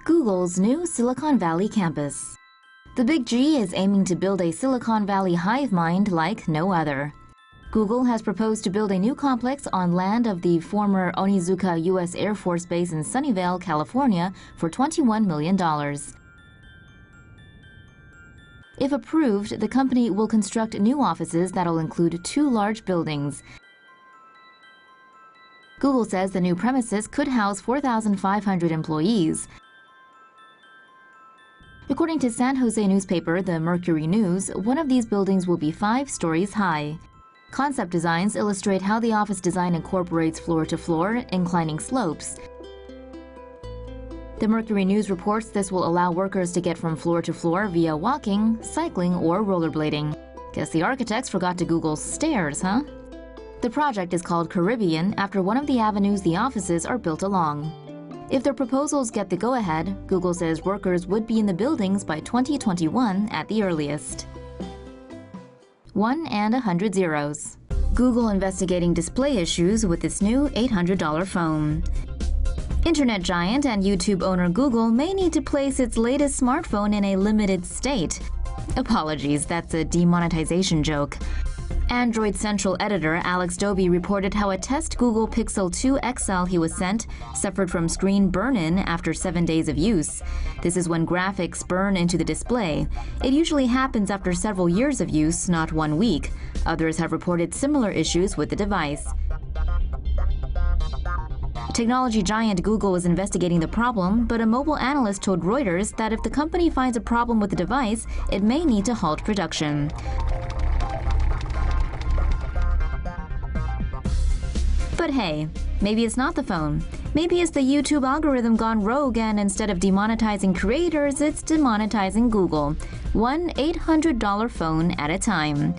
Google's new Silicon Valley campus. The Big G is aiming to build a Silicon Valley hive mind like no other. Google has proposed to build a new complex on land of the former Onizuka U.S. Air Force Base in Sunnyvale, California for $21 million. If approved, the company will construct new offices that'll include 2 large buildings. Google says the new premises could house 4,500 employees. According to San Jose newspaper, the Mercury News, one of these buildings will be 5 stories high. Concept designs illustrate how the office design incorporates floor-to-floor, inclining slopes. The Mercury News reports this will allow workers to get from floor to floor via walking, cycling, or rollerblading. Guess the architects forgot to Google stairs, huh? The project is called Carribean after one of the avenues the offices are built along. If their proposals get the go-ahead, Google says workers would be in the buildings by 2021 at the earliest. 1 and 100 zeros. Google investigating display issues with its new $800 phone. Internet giant and YouTube owner Google may need to place its latest smartphone in a limited state. Apologies, that's a demonetization joke. Android Central editor Alex Doby reported how a test Google Pixel 2 XL he was sent suffered from screen burn-in after 7 days of use. This is when graphics burn into the display. It usually happens after several years of use, not 1 week. Others have reported similar issues with the device. Technology giant Google is investigating the problem, but a mobile analyst told Reuters that if the company finds a problem with the device, it may need to halt production. But hey, maybe it's not the phone. Maybe it's the YouTube algorithm gone rogue and instead of demonetizing creators, it's demonetizing Google. One $800 phone at a time.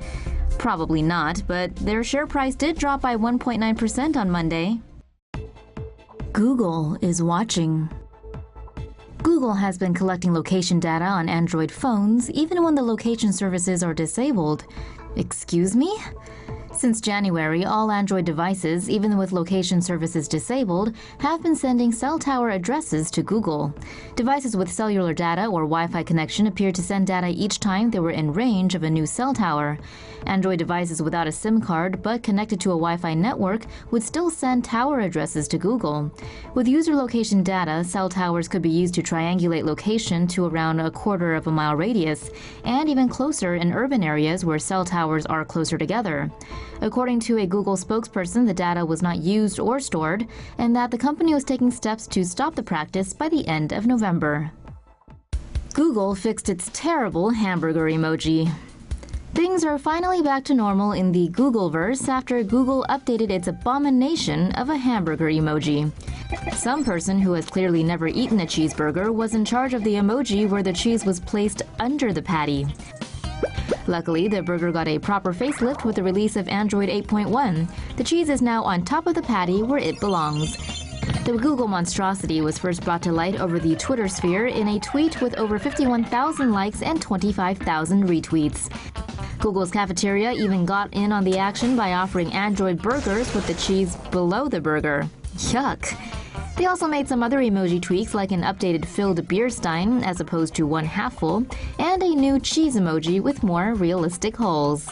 Probably not, but their share price did drop by 1.9% on Monday. Google is watching. Google has been collecting location data on Android phones even when the location services are disabled. Excuse me? Since January, all Android devices, even with location services disabled, have been sending cell tower addresses to Google. Devices with cellular data or Wi-Fi connection appeared to send data each time they were in range of a new cell tower. Android devices without a SIM card but connected to a Wi-Fi network would still send tower addresses to Google. With user location data, cell towers could be used to triangulate location to around a quarter of a mile radius, and even closer in urban areas where cell towers are closer together. According to a Google spokesperson, the data was not used or stored, and that the company was taking steps to stop the practice by the end of November. Google fixed its terrible hamburger emoji. Things are finally back to normal in the Googleverse after Google updated its abomination of a hamburger emoji. Some person who has clearly never eaten a cheeseburger was in charge of the emoji where the cheese was placed under the patty. Luckily, the burger got a proper facelift with the release of Android 8.1. The cheese is now on top of the patty where it belongs. The Google monstrosity was first brought to light over the Twitter sphere in a tweet with over 51,000 likes and 25,000 retweets. Google's cafeteria even got in on the action by offering Android burgers with the cheese below the burger. Yuck! They also made some other emoji tweaks like an updated filled beer stein as opposed to one half full, and a new cheese emoji with more realistic holes.